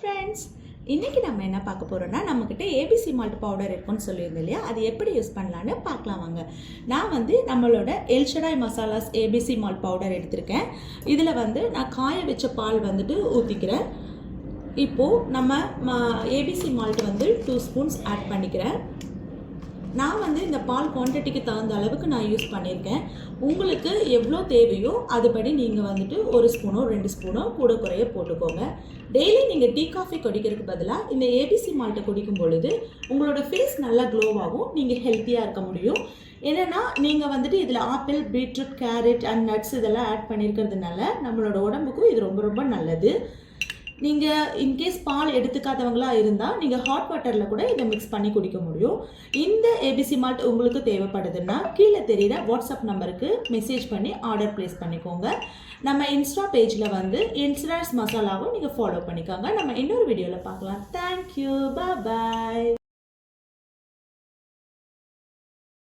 Friends, இன்றைக்கி நம்ம என்ன பார்க்க போகிறோன்னா, நம்மக்கிட்ட ஏபிசி மால்ட் பவுடர் இருக்குன்னு சொல்லியிருந்தோம் இல்லையா, அது எப்படி யூஸ் பண்ணலான்னு பார்க்கலாம் வாங்க. நான் நம்மளோட எல்ஷடாய் மசாலாஸ் ஏபிசி மால்ட் பவுடர் எடுத்திருக்கேன். இதில் நான் காய வச்ச பால் ஊற்றிக்கிறேன். இப்போது நம்ம ஏபிசி மால்ட் 2 ஸ்பூன்ஸ் ஆட் பண்ணிக்கிறேன். நான் இந்த பால் குவான்டிட்டிக்கு தகுந்த அளவுக்கு நான் யூஸ் பண்ணியிருக்கேன். உங்களுக்கு எவ்வளோ தேவையோ அதுபடி நீங்கள் 1 ஸ்பூனோ 2 ஸ்பூனோ கூட குறைய போட்டுக்கோங்க. டெய்லி நீங்கள் டீ காஃபி குடிக்கிறதுக்கு பதிலாக இந்த ஏபிசி மால்ட்டை குடிக்கும் பொழுது உங்களோட ஃபேஸ் நல்லா க்ளோவாகவும் நீங்கள் ஹெல்த்தியாக இருக்க முடியும். ஏன்னா நீங்கள் இதில் apple, beetroot, carat and nuts இதெல்லாம் ஆட் பண்ணியிருக்கிறதுனால நம்மளோட உடம்புக்கும் இது ரொம்ப ரொம்ப நல்லது. நீங்கள் இன்கேஸ் பால் எடுத்துக்காதவங்களாக இருந்தால் நீங்கள் ஹாட் வாட்டரில் கூட இதை மிக்ஸ் பண்ணி குடிக்க முடியும். இந்த ஏபிசி மால்ட் உங்களுக்கு தேவைப்படுதுன்னா கீழே தெரிகிற வாட்ஸ்அப் நம்பருக்கு மெசேஜ் பண்ணி ஆர்டர் ப்ளேஸ் பண்ணிக்கோங்க. நம்ம இன்ஸ்டா பேஜில் இன்ஸ்டாஸ் மசாலாவும் நீங்கள் ஃபாலோ பண்ணிக்கோங்க. நம்ம இன்னொரு வீடியோவில் பார்க்கலாம். தேங்க்யூ, பாய்.